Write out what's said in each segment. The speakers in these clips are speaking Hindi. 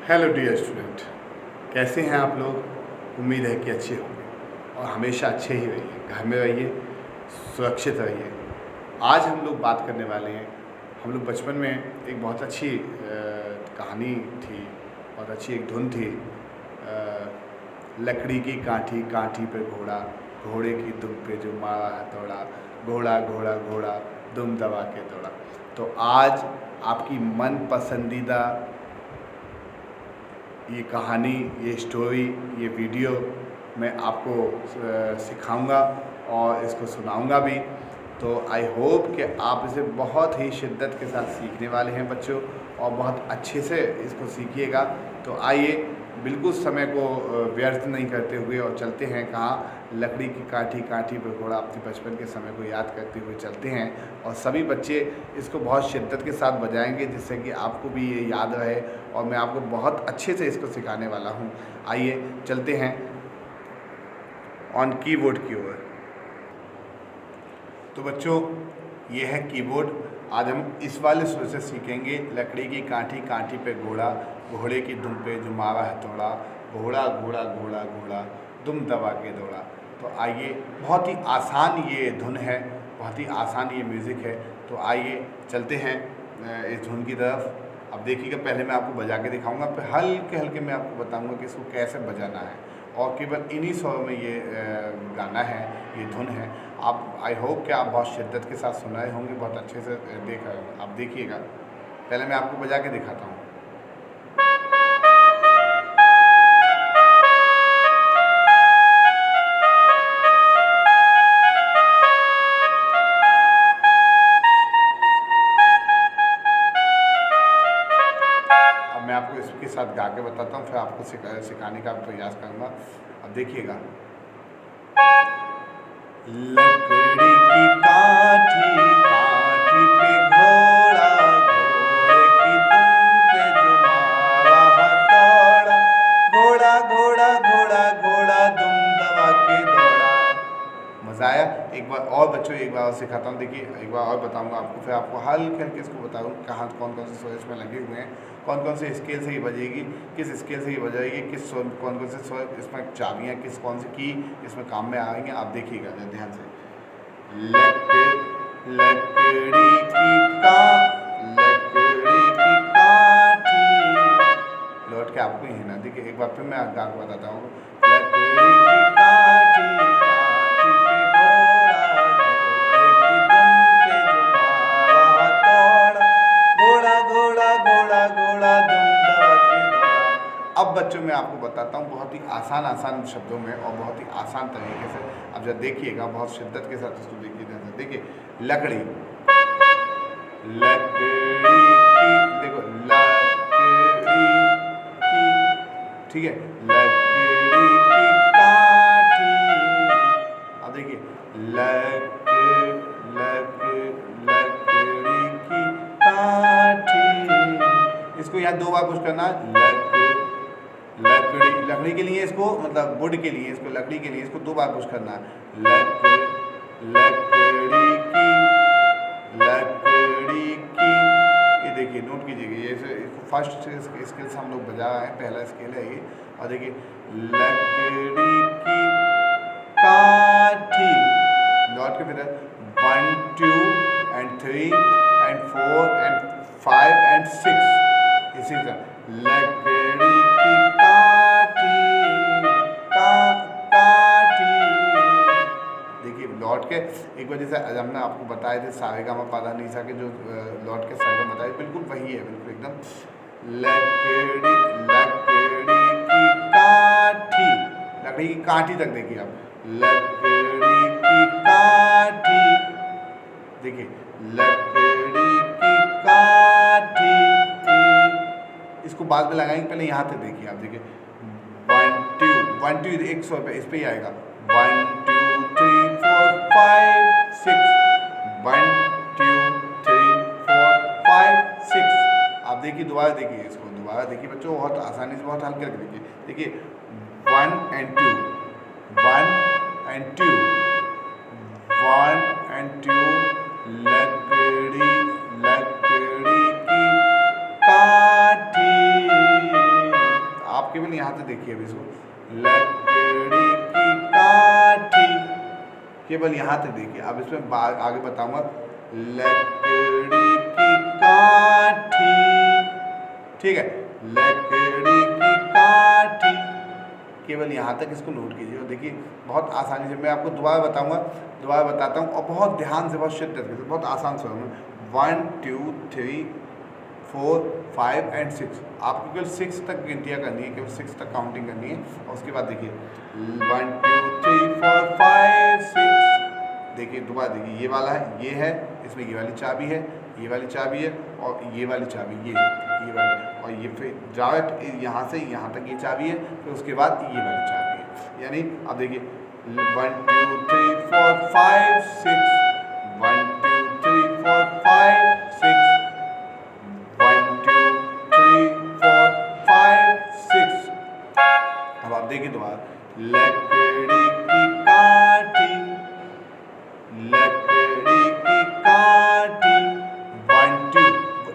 हेलो डियर स्टूडेंट, कैसे हैं आप लोग। उम्मीद है कि अच्छे होंगे और हमेशा अच्छे ही रहिए, घर में रहिए, सुरक्षित रहिए। आज हम लोग बात करने वाले हैं, हम लोग बचपन में एक बहुत अच्छी कहानी थी, बहुत अच्छी एक धुन थी। लकड़ी की काठी काठी पे घोड़ा, घोड़े की दुम पे जो मारा हथौड़ा, घोड़ा घोड़ा घोड़ा दुम दबा के दौड़ा। तो आज आपकी मन पसंदीदा ये कहानी, ये स्टोरी, ये वीडियो मैं आपको सिखाऊंगा और इसको सुनाऊंगा भी। तो आई होप कि आप इसे बहुत ही शिद्दत के साथ सीखने वाले हैं बच्चों, और बहुत अच्छे से इसको सीखिएगा। तो आइए, बिल्कुल समय को व्यर्थ नहीं करते हुए और चलते हैं कहाँ, लकड़ी की काठी काठी पर घोड़ा, अपने बचपन के समय को याद करते हुए चलते हैं। और सभी बच्चे इसको बहुत शिद्दत के साथ बजाएंगे, जिससे कि आपको भी ये याद रहे, और मैं आपको बहुत अच्छे से इसको सिखाने वाला हूँ। आइए चलते हैं ऑन कीबोर्ड की ओर। तो बच्चों, ये है कीबोर्ड। आज हम इस वाले सुर से सीखेंगे, लकड़ी की काठी काठी पे घोड़ा, घोड़े की दुम पे जो मारा हथौड़ा, घोड़ा घोड़ा घोड़ा घोड़ा दुम दबा के दौड़ा। तो आइए, बहुत ही आसान ये धुन है, बहुत ही आसान ये म्यूज़िक है। तो आइए चलते हैं इस धुन की तरफ। अब देखिएगा, पहले मैं आपको बजा के दिखाऊंगा, फिर हल्के हल्के मैं आपको बताऊंगा कि इसको कैसे बजाना है। और केवल इन्हीं स्वरों में ये गाना है, ये धुन है। आप, आई होप कि आप बहुत शिद्दत के साथ सुनाए होंगे, बहुत अच्छे से देखा। आप देखिएगा, पहले मैं आपको बजा के दिखाता हूँ। अब मैं आपको इसके साथ गा के बताता हूँ, फिर आपको सिखाने का प्रयास करूँगा। अब देखिएगा, लकड़ी की काठी काठी पे घोड़ा, घोड़े की दुम पे जो मारा हथौड़ा, घोड़ा घोड़ा घोड़ा घोड़ा दुम दबा के दौड़ा। मज़ा आया? एक बार और बच्चों, एक बार और सिखाता हूँ। देखिए, एक बार और बताऊँगा आपको, फिर आपको हल्के हल्के इसको बताऊँ कहाँ कौन कौन से स्वर इसमें लगे हुए हैं, कौन कौन से स्केल से ये बजेगी, किस स्केल से ये बजाएगी, किस स्वर, कौन कौन से स्वर इसमें चाबियाँ, किस कौन सी की इसमें काम में आएंगे। आप देखिएगा ध्यान से। लकड़ी की काठी, लौट के आपको यही ना, देखिए एक बार फिर मैं गा के बताता हूँ। लकड़ी की काठी काठी पे घोड़ा, घोड़े की दुम पे जो मारा हथौड़ा, घोड़ा घोड़ा घोड़ा घोड़ा दुम दबा के दौड़ा। अब बच्चों मैं आपको बताता हूँ बहुत ही आसान आसान शब्दों में और बहुत ही आसान तरीके से। अब जब देखिएगा, बहुत शिद्दत के साथ इसको देखिए। देखिए, लकड़ी, लकड़ी की, देखो लकड़ी की, ठीक है, लकड़ी की काठी। अब देखिए, लकड़ी की काठी। इसको यहाँ दो बार पुश करना, लकड़ी, लकड़ी के लिए इसको, मतलब वुड के लिए इसको, लकड़ी के लिए इसको दो बार पुश करना। लकड़ी की, ये देखिए, नोट कीजिएगा, ये इसको फर्स्ट स्केल से हम लोग बजा रहे हैं, पहला स्केल है ये। और देखिए, लकड़ी की काठी, लौट के फिर 1 2 and 3 and 4 and 5 and 6, इसी तरह लकड़ी की काठी काठी। देखिए, लौट के एक बार, जैसे हमने आपको बताए थे सारेगामा पाधा निसा के जो लौट के सरगम बताए, बिल्कुल वही है, बिल्कुल एकदम। लकड़ी की काठी, लकड़ी की काठी तक देखिए आप, लकड़ी की काठी, देखिए, लकड़ी की काठी। इसको बाद में लगाएंगे, पहले यहाँ तक देखिए आप। देखिए, 1 2 एक सौ इस पे ही आएगा। 1 2 3 4 5 6, 1 2 3 4 5 6। आप देखिए, दोबारा देखिए, इसको दोबारा देखिए बच्चों, बहुत आसानी से, बहुत हल्के देखिए। देखिए, 1 and 2, 1 and 2, 1 and 2, लकड़ी की काठी। केवल यहाँ से देखिए अभी इसको, लकड़ी की काठी, केवल यहाँ तक देखिए। अब इसमें आगे बताऊंगा, लकड़ी की काठी, ठीक है, लकड़ी की काठी, केवल यहाँ तक इसको नोट कीजिए। और देखिए बहुत आसानी से मैं आपको दोबारा बताऊंगा, दोबारा बताता हूँ, और बहुत ध्यान से, बहुत शिद्दत से, बहुत आसान से होगा। 1 2 3 4 5 एंड 6, आपको केवल 6 तक गिनतियाँ करनी है, केवल 6 तक काउंटिंग करनी है। और उसके बाद देखिए 1 2 3 4 5 6, देखिए दोबारा देखिए, ये वाला है, ये है, इसमें ये वाली चाबी है, ये वाली चाबी है, और ये वाली चाबी, ये वाली, और ये फिर डायरेक्ट यहाँ से यहाँ तक ये चाबी है, फिर उसके बाद ये वाली चाबी है। यानी अब देखिए 1 2 3 4 5 6, 1 2 3 4 5 6, 1 2 3 4 5 6। अब आप देखिए दोबारा, लकड़ी की काठी, लकड़ी की काठी, 1 2,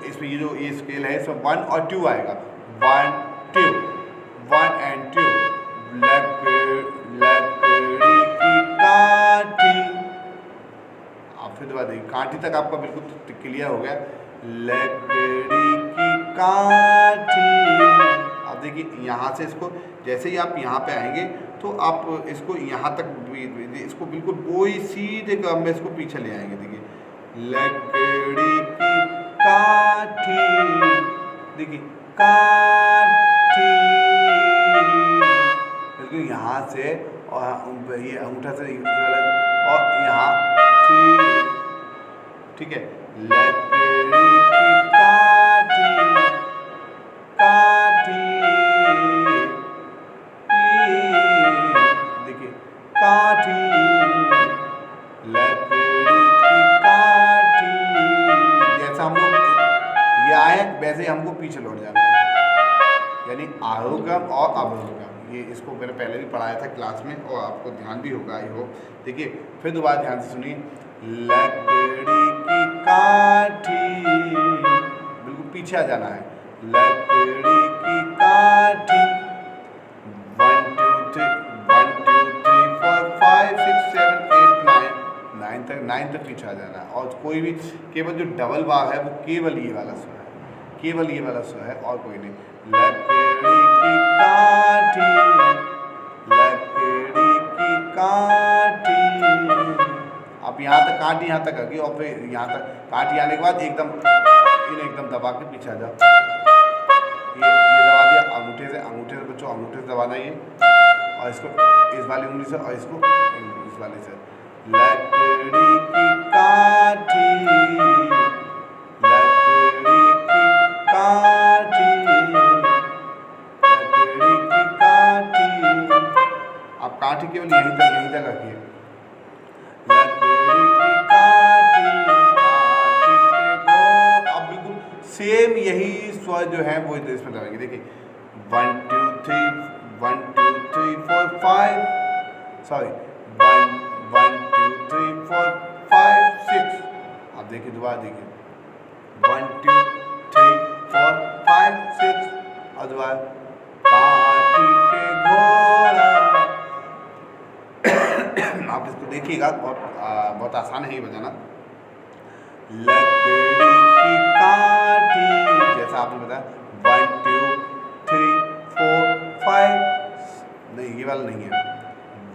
इसमें ये जो ये स्केल है इसमें 1 और 2 आएगा, 1 2 1 एंड 2, लकड़ी की काठी। आप फिर दोबारा देखिए, काठी तक आपका बिल्कुल क्लियर हो गया, लकड़ी की काठी। अब देखिए यहाँ से इसको, जैसे ही आप यहाँ पे आएंगे तो आप इसको यहाँ तक, इसको बिल्कुल वही सीधे क्रम में इसको पीछे ले आएंगे। देखिए लकड़ी की काठी, देखिए काठी, बिल्कुल यहाँ से, और ये अंगूठा से ये वाला, और यहाँ, ठीक है, लकड़ी की काठी, काठी, देखिए काठी, लकड़ी की काठी। जैसा हम लोग ये आए वैसे ही हमको पीछे लौट जाना है, यानी आरोहक्रम और अवरोहक्रम। ये इसको मैंने पहले भी पढ़ाया था क्लास में, और आपको ध्यान भी होगा आई होप। देखिए फिर दोबारा ध्यान से सुनिए, लकड़ी की काठी, बिल्कुल पीछे आ जाना है, लकड़ी की काठी, 1 2 3 1 2 3 4 5 6 7 8 9 तक पीछे आ जाना है। और कोई भी, केवल जो डबल बार है वो केवल ये वाला स्वर है, केवल ये वाला स्वर है, और कोई नहीं। लकड़ी की काठी, लकड़ी की काठी। अब यहाँ तक काठी यहाँ तक आ गई, और फिर यहाँ तक काठी आने के बाद एकदम एकदम दबा के पीछे आ जाओ। ये दबा दिया अंगूठे से बच्चों, अंगूठे से दबाना ये, और इसको इस वाली उंगली से, और इसको इस वाली से। लकड़ी की काठी, लकड़ी की काठी, लकड़ी की काठी। आप काठी केवल यहीं तक रखिए, लकड़ी की काठी, काठी पे गो। अब बिल्कुल सेम यही स्वर जो है वो इसमें दबाएंगे। देखिए 1 2 3 1 2 3 4 5, सॉरी 1 1 2 3 4 5 6। अब देखिए दोबारा देखिए 1 2 3 4 5 6, और दोबारा काठी पे घोड़ा। आप इसको देखिएगा, बहुत आसान है ये बजाना। लकड़ी की काठी, जैसा आपने बताया 1 2 3 4 5, नहीं ये वाला नहीं है,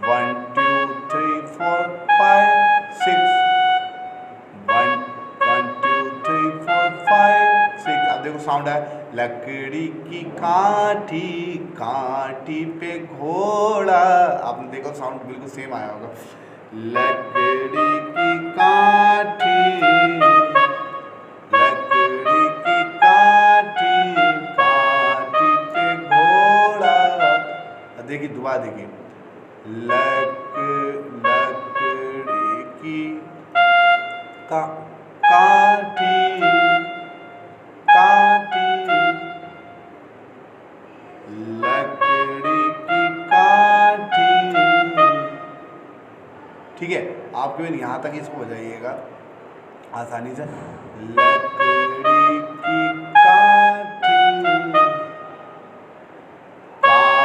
1 2 3 4 5 6, 1 2 3 4 5 6। अब देखो साउंड है, लकड़ी की काठी, काठी पे घोड़ा। आपने देखो साउंड बिल्कुल सेम आया होगा। लकड़ी की काठी, लकड़ी की काठी, काठी पे घोड़ा। देखिए दोबारा देखिए, लकड़ी की काठी, काठी, लकड़ी की काठी। ठीक है, आप केवल यहाँ तक इसको बजाइएगा आसानी से। लकड़ी की काठी, काठी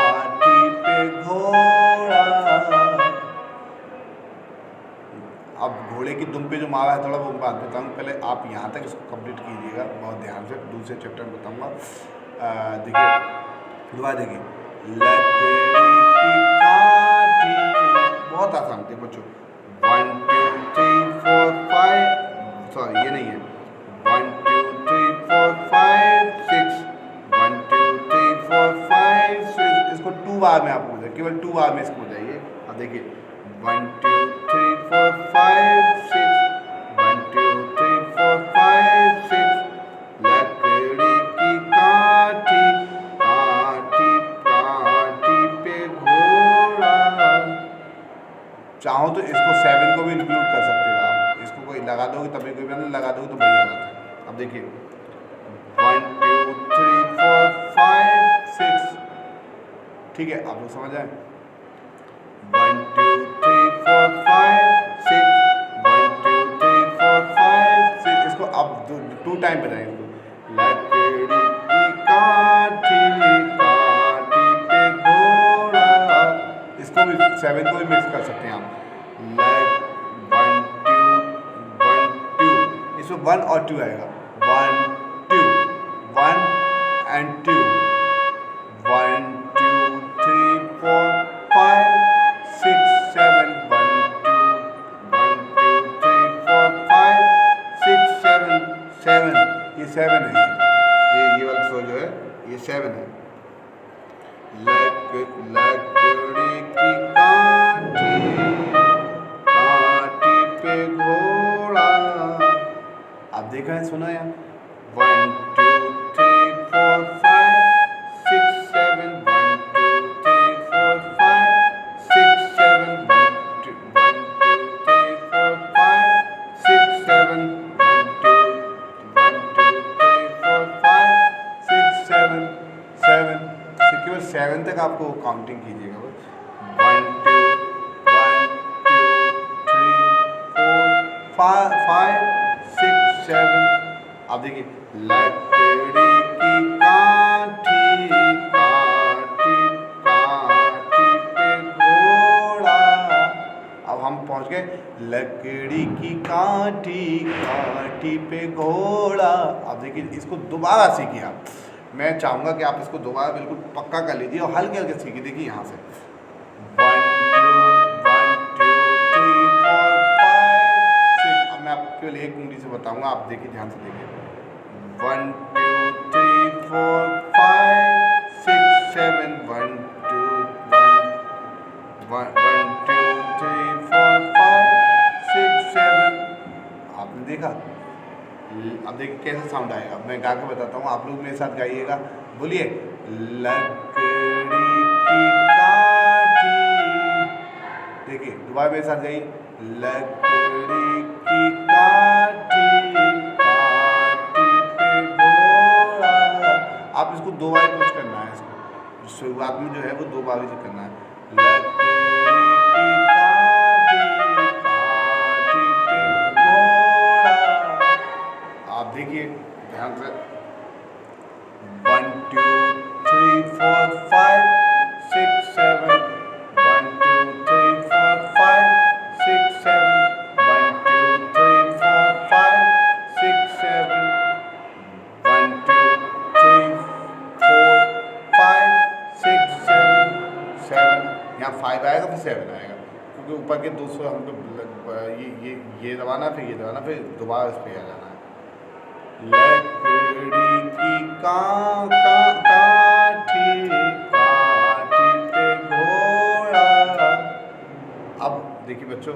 की दुम पे जो मारा है थोड़ा वो बात बताऊँ, पहले आप यहाँ तक इसको कंप्लीट कीजिएगा बहुत ध्यान से, दूसरे चैप्टर में बताऊँगा। देखिए दुआ देखिए, लकड़ी की काठी, बहुत आसान थे बच्चों। 1 2 3 4 5, सॉरी ये नहीं है, 1 2 3 4 5 6, 1 2 3 4 5 6, इसको 2 बार में आपको केवल 2 बार में इसको जाइए। अब देखिए 1 2 3 4 5 6, 1 2 3 4 5 6, लकड़ी की काठी, काठी काठी पे घोड़ा। चाहो तो इसको 7 को भी इंक्लूड कर सकते हो आप, इसको कोई लगा दोगे तभी कोई मतलब लगा दोगे तो बढ़िया बात है। अब देखिए 1 2 3 4 5 6, ठीक है आप लोग समझ आए। 1 2 3 4 5 6, 1 2 3 4 5 6, इसको अब 2 टाइम पे जाएंगे। लकड़ी की काठी, काठी पे घोड़ा, इसको भी 7 को भी मिक्स कर सकते हैं आप। 1 2 1 2, इसमें 1 और 2 आएगा, 1 2 1 and 2, 1 2 3 4 5 6 7, 1 2 1 2 3 4 5 6 7 7, ये 7 है, ये वाला सो जो है ये 7 है। लकड़ी की काठी, काठी पे घोड़ा। आप देख रहे हैं, सुनो यार, 1 2 3 4 5 6 7, 1 2 3 4 5 6 7, 1 2 3 4 5 6 7, 1 2 3 4 5 6 7 7, केवल 7 तक आपको काउंटिंग कीजिएगा बस। 1 2 1 2 3 4 5 6 7। अब देखिए लकड़ी की काठी, काठी काठी पे घोड़ा। अब हम पहुंच गए लकड़ी की काठी, काठी पे घोड़ा। अब देखिए इसको दोबारा सीखिए आप, मैं चाहूँगा कि आप इसको दोबारा बिल्कुल पक्का कर लीजिए और हल्के हल्के सीखिए। देखिए यहाँ से 1 2 1 2 3 4 5 6। अब मैं आपको केवल एक उंगली से बताऊँगा, आप देखिए ध्यान से देखिए। 1 2 3 4 5 6 7, 1 2 1 1 2 3 4 5 6 7। आपने देखा। अब देखिए कैसे साउंड आएगा, मैं गा के बताता हूँ, आप लोग मेरे साथ गाइएगा। बोलिए, लकड़ी की काठी। देखिए दोबारा मेरे साथ गाइए, लकड़ी की काठी, काठी पे घोड़ा। आप इसको 2 बार कुछ करना है, इसको शुरुआत में जो है वो 2 बार ही करना है। लकड़ी की काठी, काठी पे घोड़ा। आप देखिए ध्यान से, 1 2 3 4 5 6 7, 1 2 3 4 5 6 7, 1 2 3 4 5 6 7, 1 2 3 4 5 6 7 7। यहाँ 5 आएगा फिर 7 आएगा, क्योंकि ऊपर के 200 हमको ये दबाना, फिर ये दबाना, फिर दोबारा इस पर आ जाना है। लकड़ी की काठी, काठी पे घोड़ा। अब देखिए बच्चों,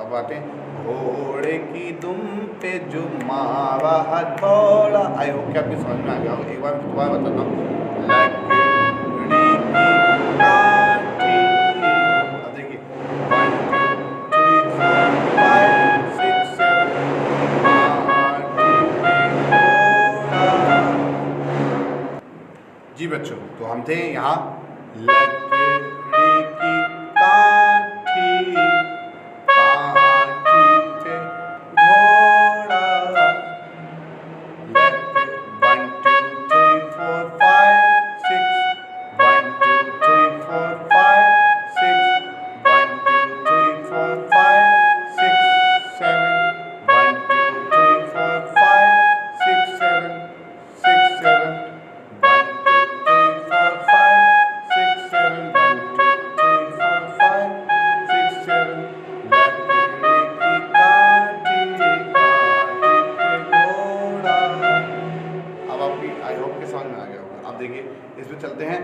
अब आते हैं घोड़े की दुम पे जो मारा हथौड़ा। आई होप कि आपकी समझ में आ गया हो। एक बार दोबारा बताता हूँ, लकड़ी की काठी। अब देखिए 1 2 3 4 5 6 7, जी बच्चों, तो हम थे यहाँ लकड़ी की काठी, काठी पे घोड़ा। 1 2 3 4 5 6, 1 2 3 4 5 6, 1 2 3 4 5 6 7। गया होगा। अब देखिए इसमें चलते हैं।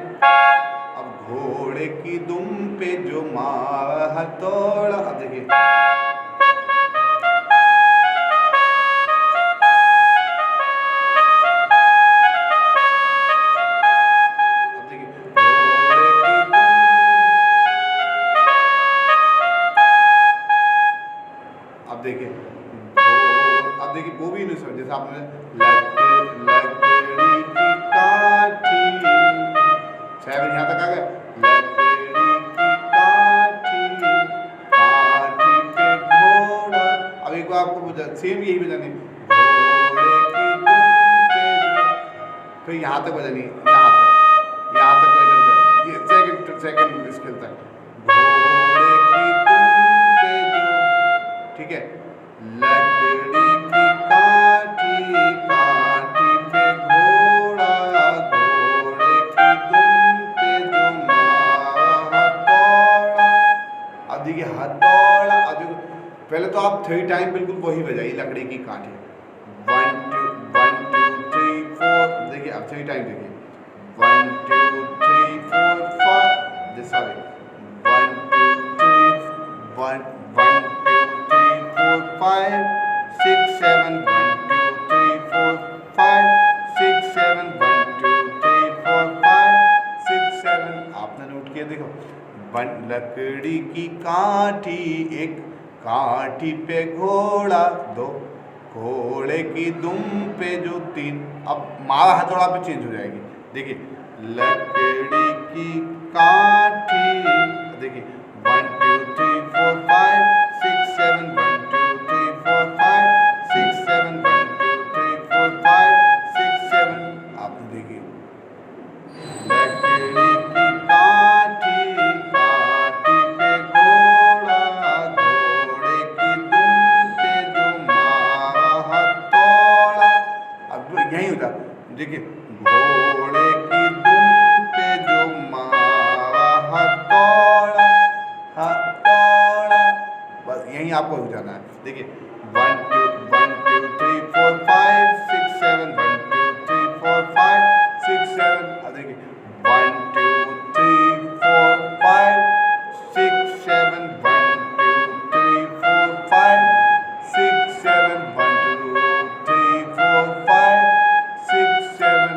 अब घोड़े की दुम पे जो मार हथौड़ा, अब देखिए देखिए अब देखिए वो भी नहीं समझ, जैसे आपने लकड़ी की काठी, 6 बजे यहाँ तक आ गया। लकड़ी की काठी, काठी पे घोड़ा। अब एक बार आपको सेम यही बजानी, घोड़े की दुम पे, फिर यहाँ तक बजानी, यहाँ तक ये सेकंड स्केल तक, घोड़े की दुम पे जो, ठीक है। लकड़ी की काठी, काठी पे घोड़ा, घोड़े की दुम पे जो मार हथौड़ा। अब देखिए हथौड़ा, अब देखो पहले तो आप 3 टाइम बिल्कुल वही बजाइए, लकड़ी की काठी 1 2 3 4। देखिए अब 3 टाइम देखिए 1 2 3 4 5, दिस सॉरी 1 2 3 1 1 2 3 4 5 6 7 1 2 3 4 5 6 7 1 2 3 4 5 6 7। आपने नोट किया, देखो लकड़ी की काठी 1, काठी पे घोड़ा 2, घोड़े की दुम पे जो 3। अब मारा हथौड़ा पे चेंज हो जाएगी। देखिए लकड़ी की काठी, देखिए 1 2 3 4 5 6 7 1 2 3 4 5 6 7 1 2 3 4 5 6 7। आप देखिए लकड़ी की काठी, काठी पे घोड़ा, घोड़े की दुम पे जो मारा हथौड़ा। अब यही होता, देखिए घोड़े की दुम पे जो मारा हथौड़ा, हथौड़ा। बस यही आपको हो जाना है। देखिए 1 2 3 4 5 6 7 1 2 3 4 5 6 7। अब देखिए 1 2 3 4 5 6 7 1 2 3 4 5 6 7 1 2 3 4 5 6 7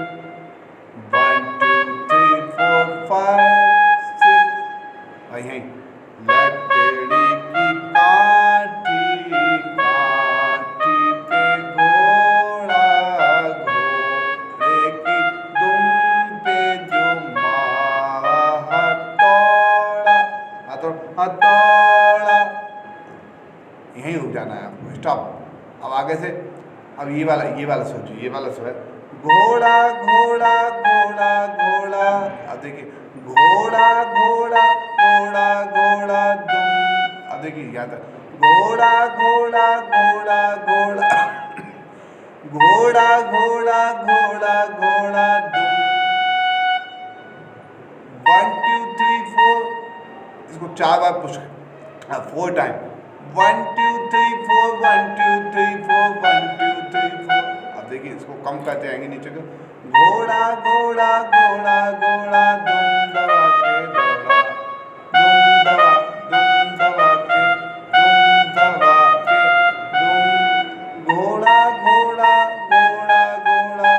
1 2 3 4 5 6। यही लकड़ी की काठी, काठी पे घोड़ा, घोड़े की दुम पे जो मारा हथौड़ा, हथौड़ा। यहीं रुक जाना है आपको, स्टॉप। अब आगे से, अब ये वाला सोचिए, ये वाला सो है घोड़ा घोड़ा घोड़ा घोड़ा। अब देखिए घोड़ा घोड़ा घोड़ा घोड़ा दुम। अब देखिए यहाँ तक घोड़ा घोड़ा घोड़ा घोड़ा घोड़ा घोड़ा घोड़ा घोड़ा दुम। 1 2 3 4, इसको 4 बार पुश, 4 टाइम 1 2 3 4 1 2 3 4 1 2 3 4। अब देखिए इसको कम करते आएंगे नीचे को, घोड़ा घोड़ा घोड़ा घोड़ा दुम दबा के दौड़ा, दुम दबा के दुम दबा के दुम, घोड़ा घोड़ा घोड़ा घोड़ा।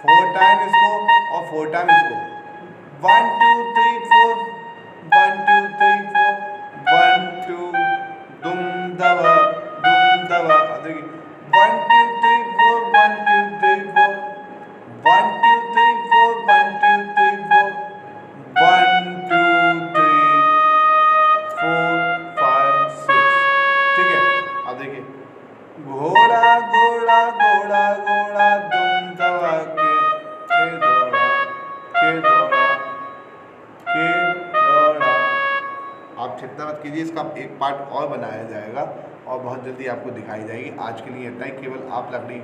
4 टाइम इसको और 4 टाइम इसको, 1 2 3 4 1 2 3 4 1 2 दुम दबा दुम दबा। देखिए 1 2 3 4 1 2 3 4 1 2 3 4 1 2 3 4 1 2 3 4 5 6। ठीक है। अब देखिए घोड़ा घोड़ा घोड़ा घोड़ा दुम दबा के दौड़ा के दौड़ा के दौड़ा। आप चिंता मत कीजिए, इसका एक पार्ट और बनाया जाएगा और बहुत जल्दी आपको दिखाई जाएगी। आज के लिए इतना ही, केवल आप लकड़ी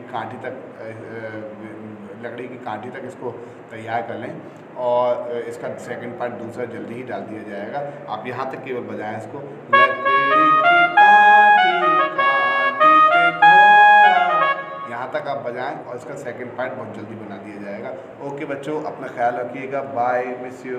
की काठी तक इसको तैयार कर लें और इसका सेकंड पार्ट दूसरा जल्दी ही डाल दिया जाएगा। आप यहाँ तक केवल बजाएं इसको, लकड़ी की काठी, काठी पे घोड़ा, यहाँ तक राग आप बजाएं और इसका सेकंड पार्ट बहुत जल्दी बना दिया जाएगा। ओके बच्चों, अपना ख्याल रखिएगा, बाय, मिस यू।